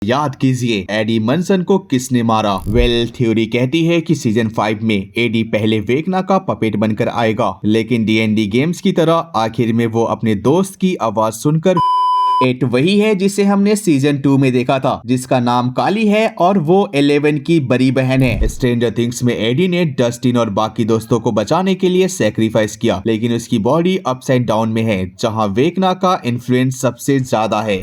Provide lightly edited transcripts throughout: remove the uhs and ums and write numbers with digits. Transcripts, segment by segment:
याद कीजिए एडी मनसन को किसने मारा। थ्योरी कहती है कि सीजन 5 में एडी पहले वेकना का पपेट बनकर आएगा, लेकिन D&D गेम्स की तरह आखिर में वो अपने दोस्त की आवाज सुनकर एट वही है जिसे हमने सीजन 2 में देखा था, जिसका नाम काली है और वो 11 की बड़ी बहन है। स्ट्रेंजर थिंग्स में एडी ने डस्टिन और बाकी दोस्तों को बचाने के लिए सैक्रिफाइस किया, लेकिन उसकी बॉडी अपसाइड डाउन में है, जहां वेकना का इन्फ्लुएंस सबसे ज्यादा है।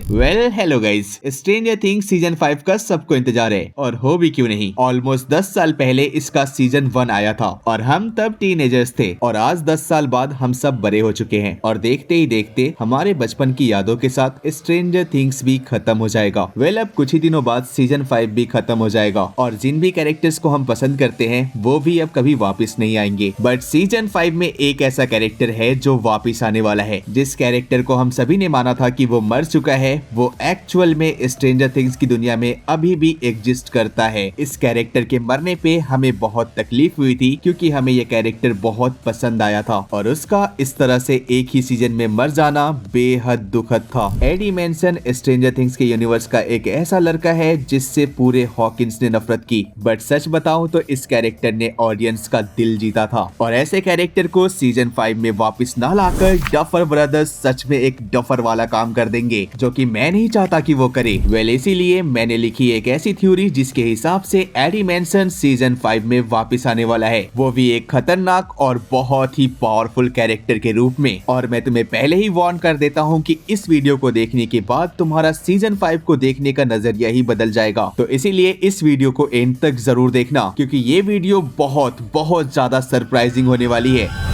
Hello guys, stranger things season 5 का सबको इंतजार है, और हो भी क्यों नहीं। ऑलमोस्ट 10 साल पहले इसका सीजन 1 आया था और हम तब टीनेजर्स थे, और आज 10 साल बाद हम सब बड़े हो चुके हैं, और देखते ही देखते हमारे बचपन की यादों के साथ स्ट्रेंजर थिंग्स भी खत्म हो जाएगा। अब कुछ ही दिनों बाद सीजन 5 भी खत्म हो जाएगा, और जिन भी कैरेक्टर्स को हम पसंद करते हैं वो भी अब कभी वापस नहीं आएंगे। बट सीजन 5 में एक ऐसा कैरेक्टर है जो वापस आने वाला है, जिस कैरेक्टर को हम सभी ने माना था कि वो मर चुका है, वो एक्चुअल में स्ट्रेंजर थिंग्स की दुनिया में अभी भी एग्जिस्ट करता है। इस कैरेक्टर के मरने पे हमें बहुत तकलीफ हुई थी, क्योंकि हमें ये कैरेक्टर बहुत पसंद आया था, और उसका इस तरह से एक ही सीजन में मर जाना बेहद दुखद था। एडी मनसन स्ट्रेंजर थिंग्स के यूनिवर्स का एक ऐसा लड़का है जिससे पूरे हॉकिंस ने नफरत की, बट सच बताऊं तो इस कैरेक्टर ने ऑडियंस का दिल जीता था। और ऐसे कैरेक्टर को सीजन 5 में वापस ना लाकर डफर ब्रदर्स सच में एक डफर वाला काम कर देंगे, जो कि मैं नहीं चाहता कि वो करे। इसीलिए मैंने लिखी एक ऐसी थ्योरी जिसके हिसाब से एडी मनसन सीजन 5 में वापस आने वाला है, वो भी एक खतरनाक और बहुत ही पावरफुल कैरेक्टर के रूप में। और मैं तुम्हें पहले ही वार्न कर देता हूँ कि इस वीडियो को देखने के बाद तुम्हारा सीजन 5 को देखने का नजरिया ही बदल जाएगा। तो इसीलिए इस वीडियो को एंड तक जरूर देखना, क्योंकि ये वीडियो बहुत बहुत ज्यादा सरप्राइजिंग होने वाली है।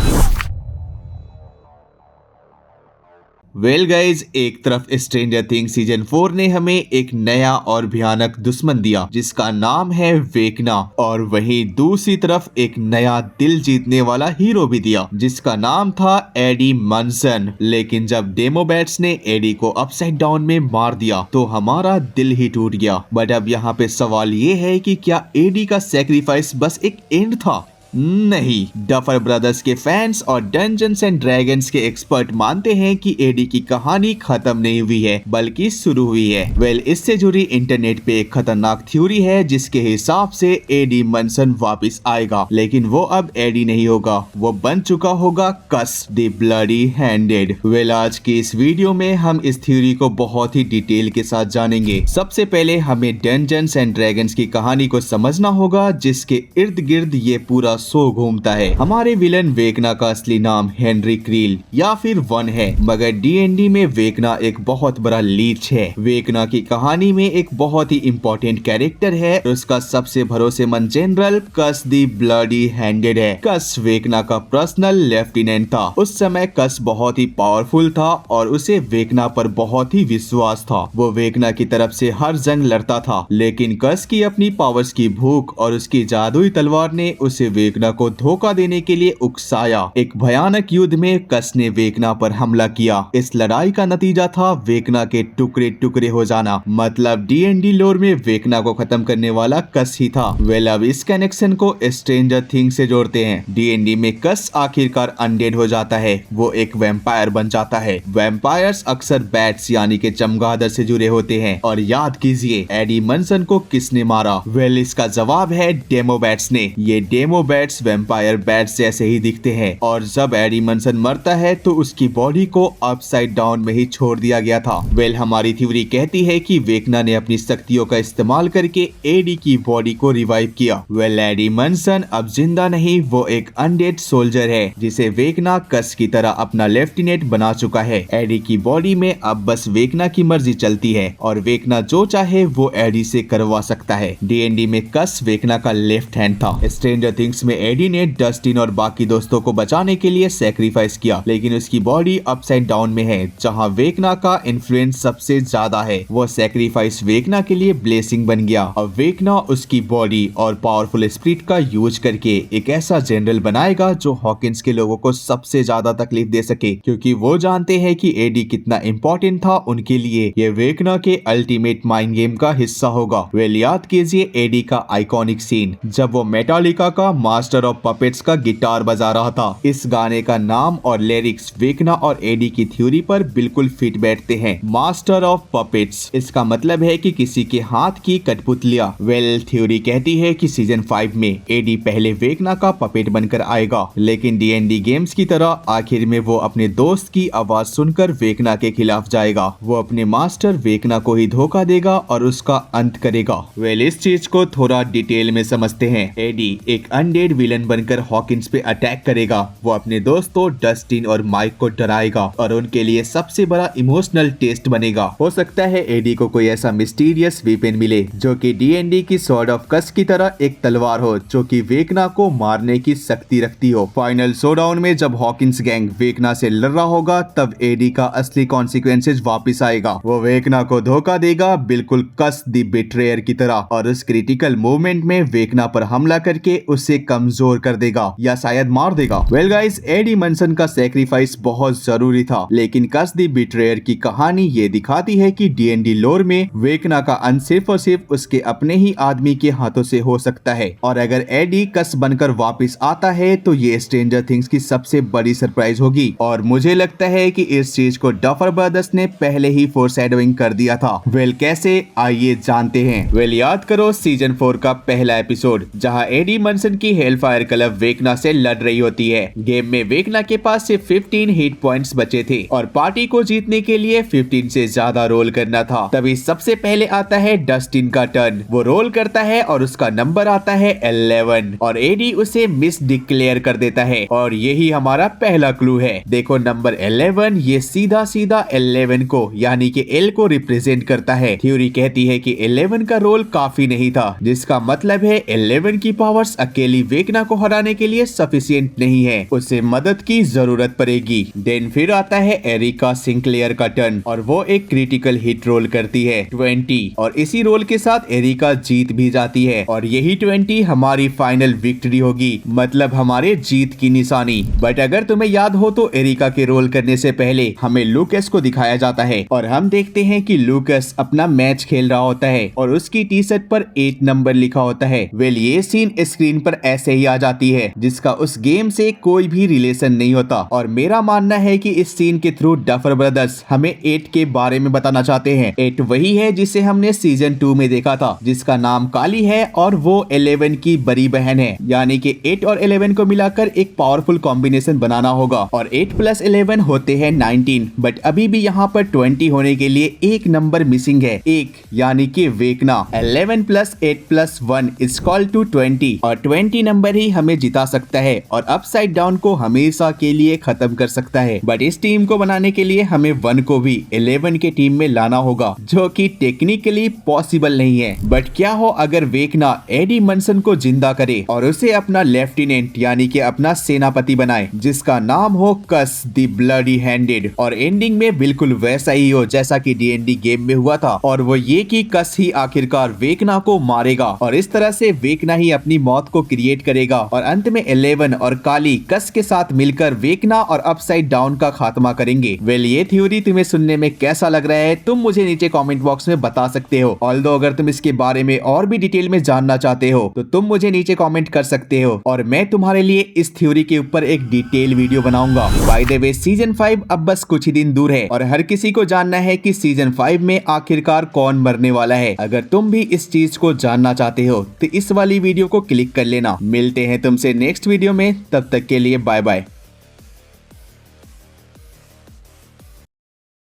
गाइज, एक तरफ स्ट्रेंजर थिंग्स सीजन 4 ने हमें एक नया और भयानक दुश्मन दिया जिसका नाम है वेकना, और वहीं दूसरी तरफ एक नया दिल जीतने वाला हीरो भी दिया जिसका नाम था एडी मनसन। लेकिन जब डेमोबैट्स ने एडी को अपसाइड डाउन में मार दिया तो हमारा दिल ही टूट गया। बट अब यहाँ पे सवाल ये है कि क्या एडी का सैक्रिफाइस बस एक एंड था? नहीं, डफर ब्रदर्स के फैंस और डंजन्स एंड ड्रैगन्स के एक्सपर्ट मानते हैं कि एडी की कहानी खत्म नहीं हुई है, बल्कि शुरू हुई है। इससे जुड़ी इंटरनेट पे एक खतरनाक थ्योरी है जिसके हिसाब से एडी मनसन वापस आएगा, लेकिन वो अब एडी नहीं होगा, वो बन चुका होगा कस द ब्लडी हैंडेड। आज की इस वीडियो में हम इस थ्योरी को बहुत ही डिटेल के साथ जानेंगे। सबसे पहले हमें डंजन्स एंड ड्रैगन्स की कहानी को समझना होगा, जिसके इर्द गिर्द ये पूरा शो घूमता है। हमारे विलन वेकना का असली नाम हेनरी क्रील या फिर वन है, मगर D&D में वेकना एक बहुत बड़ा लीच है। वेकना की कहानी में एक बहुत ही इम्पोर्टेंट कैरेक्टर है, उसका सबसे भरोसेमंद जनरल कस दी ब्लडी हैंडेड है। कस वेकना का पर्सनल लेफ्टिनेंट था। उस समय कस बहुत ही पावरफुल था और उसे वेकना पर बहुत ही विश्वास था। वो वेकना की तरफ से हर जंग लड़ता था, लेकिन कस की अपनी पावर्स की भूख और उसकी जादुई तलवार ने उसे वेकना को धोखा देने के लिए उकसाया। एक भयानक युद्ध में कस ने वेकना पर हमला किया। इस लड़ाई का नतीजा था वेकना के टुकड़े टुकड़े हो जाना। मतलब D&D लोर में वेकना को खत्म करने वाला कस ही था। अब इस कनेक्शन को स्ट्रेंजर थिंग्स से जोड़ते हैं। D&D में कस आखिरकार अनडेड हो जाता है, वो एक वैम्पायर बन जाता है। वैम्पायर्स अक्सर बैट्स यानी के चमगादड़ से जुड़े होते हैं। और याद कीजिए एडी मनसन को किसने मारा? इसका जवाब है डेमोबैट्स ने। ये डेमोबैट्स वैम्पायर बैट्स जैसे ही दिखते हैं, और जब एडी मनसन मरता है तो उसकी बॉडी को अपसाइड डाउन में ही छोड़ दिया गया था। हमारी थ्योरी कहती है कि वेकना ने अपनी शक्तियों का इस्तेमाल करके एडी की बॉडी को रिवाइव किया। एडी मनसन अब जिंदा नहीं, वो एक अनडेड सोल्जर है जिसे वेकना कस की तरह अपना लेफ्टिनेंट बना चुका है। एडी की बॉडी में अब बस वेकना की मर्जी चलती है, और वेकना जो चाहे वो एडी से करवा सकता है। D&D में कस वेकना का लेफ्ट हैंड था। स्ट्रेंजर थिंग्स में एडी ने डस्टिन और बाकी दोस्तों को बचाने के लिए सैक्रिफाइस किया, लेकिन उसकी बॉडी अपसाइड डाउन में है, जहां वेकना का इन्फ्लुएंस सबसे ज्यादा है। वो सैक्रिफाइस वेकना के लिए ब्लेसिंग बन गया। अब वेकना उसकी बॉडी और पावरफुल स्पिरिट का यूज करके एक ऐसा जनरल बनाएगा जो हॉकिंस के लोगों को सबसे ज्यादा तकलीफ दे सके, क्योंकि वो जानते हैं कि एडी कितना इम्पोर्टेंट था उनके लिए। ये वेकना के अल्टीमेट माइंड गेम का हिस्सा होगा। याद कीजिए एडी का आइकॉनिक सीन जब वो मेटालिका का मास्टर ऑफ पपेट्स का गिटार बजा रहा था। इस गाने का नाम और लिरिक्स वेकना और एडी की थ्योरी पर बिल्कुल फिट बैठते हैं। मास्टर ऑफ पपेट्स, इसका मतलब है कि किसी के हाथ की कठपुतलियां। वेल, थ्योरी कहती है कि सीजन 5 में एडी पहले वेकना का पपेट बनकर आएगा, लेकिन D&D गेम्स की तरह आखिर में वो अपने दोस्त की आवाज सुनकर वेकना के खिलाफ जाएगा। वो अपने मास्टर वेकना को ही धोखा देगा और उसका अंत करेगा। वेल, इस चीज को थोड़ा डिटेल में समझते हैं। एडी एक अनडेड विलन बनकर हॉकिंस पे अटैक करेगा। वो अपने दोस्तों डस्टिन और माइक को डराएगा और उनके लिए सबसे बड़ा इमोशनल टेस्ट बनेगा। हो सकता है एडी को कोई ऐसा मिस्टीरियस वेपन मिले जो कि D&D की स्वॉर्ड ऑफ कस की तरह एक तलवार हो, जो कि वेकना को मारने की शक्ति रखती हो। फाइनल शोडाउन में जब हॉकिंस गैंग वेकना से लड़ रहा होगा, तब एडी का असली कॉन्सिक्वेंसेस वापिस आएगा। वो वेकना को धोखा देगा, बिल्कुल कस द बिट्रेयर की तरह, और उस क्रिटिकल मोमेंट में वेकना पर हमला करके उसे कमजोर कर देगा या शायद मार देगा। वेल गाइस, एडी मनसन का सैक्रिफाइस बहुत जरूरी था, लेकिन कस द बिट्रेयर की कहानी ये दिखाती है कि D&D लोर में वेकना का अंत सिर्फ और सिर्फ उसके अपने ही आदमी के हाथों से हो सकता है। और अगर एडी कस बनकर वापस आता है तो ये स्ट्रेंजर थिंग्स की सबसे बड़ी सरप्राइज होगी, और मुझे लगता है कि इस चीज को डफर ब्रदर्स ने पहले ही फोरशैडोइंग कर दिया था। वेल, कैसे, आइए जानते हैं। वेल, याद करो सीजन 4 का पहला एपिसोड, जहां एडी मनसन की हेलफायर क्लब वेकना से लड़ रही होती है। गेम में वेकना के पास सिर्फ 15 हिट पॉइंट्स बचे थे और पार्टी को जीतने के लिए 15 से ज्यादा रोल करना था। तभी सबसे पहले आता है डस्टिन का टर्न। वो रोल करता है और उसका नंबर आता है 11 और एडी उसे मिस डिक्लेयर कर देता है, और यही हमारा पहला क्लू है। देखो नंबर 11, ये सीधा सीधा 11 को यानी कि एल को रिप्रेजेंट करता है। थ्योरी कहती है कि 11 का रोल काफी नहीं था, जिसका मतलब है 11 की पावर्स अकेली वेकना को हराने के लिए सफिशिएंट नहीं है, उसे मदद की जरूरत पड़ेगी। देन फिर आता है एरिका सिंक्लेयर का टर्न, और वो एक क्रिटिकल हिट रोल करती है 20, और इसी रोल के साथ एरिका जीत भी जाती है, और यही 20 हमारी फाइनल विक्ट्री होगी, मतलब हमारे जीत की निशानी। बट अगर तुम्हें याद हो तो एरिका के रोल करने से पहले हमें लूकस को दिखाया जाता है, और हम देखते हैं कि लूकस अपना मैच खेल रहा होता है और उसकी टी शर्ट पर 8 नंबर लिखा होता है। वेल, ये सीन स्क्रीन पर ऐसे ही आ जाती है, जिसका उस गेम से कोई भी रिलेशन नहीं होता, और मेरा मानना है कि इस सीन के थ्रू डफर ब्रदर्स हमें 8 के बारे में बताना चाहते हैं। 8 वही है जिसे हमने सीजन 2 में देखा था, जिसका नाम काली है और वो 11 की बड़ी बहन है, यानी कि 8 और 11 को मिलाकर एक पावरफुल कॉम्बिनेशन बनाना होगा, और 8 + 11 होते हैं 19। बट अभी भी यहाँ पर 20 होने के लिए एक नंबर मिसिंग है, एक, यानी कि वेकना। 11 + 8 + 1 इज इक्वल टू 20, और 20 नंबर ही हमें जिता सकता है और अपसाइड डाउन को हमेशा के लिए खत्म कर सकता है। बट इस टीम को बनाने के लिए हमें 1 को भी 11 के टीम में लाना होगा, जो कि टेक्निकली पॉसिबल नहीं है। बट क्या हो अगर वेकना एडी मनसन को जिंदा करे और उसे अपना लेफ्टिनेंट यानी कि अपना सेनापति बनाए, जिसका नाम हो कस द ब्लडी हैंडेड, और एंडिंग में बिल्कुल वैसा ही हो जैसा कि D&D गेम में हुआ था, और वो ये कि कस ही आखिरकार वेकना को मारेगा, और इस तरह से वेकना ही अपनी मौत को क्रिएट करेगा, और अंत में 11 और काली कस के साथ मिलकर वेकना और अपसाइड डाउन का खात्मा करेंगे। वेल, ये थ्योरी तुम्हें सुनने में कैसा लग रहा है, तुम मुझे नीचे कमेंट बॉक्स में बता सकते हो। ऑल्दो अगर तुम इसके बारे में और भी डिटेल में जानना चाहते हो तो तुम मुझे नीचे कमेंट कर सकते हो, और मैं तुम्हारे लिए इस थ्योरी के ऊपर एक डिटेल वीडियो बनाऊंगा। बाय द वे, सीजन 5 अब बस कुछ ही दिन दूर है, और हर किसी को जानना है कि सीजन 5 में आखिरकार कौन मरने वाला है। अगर तुम भी इस चीज को जानना चाहते हो तो इस वाली वीडियो को क्लिक कर लेना। मिलते हैं तुमसे नेक्स्ट वीडियो में, तब तक के लिए बाय बाय।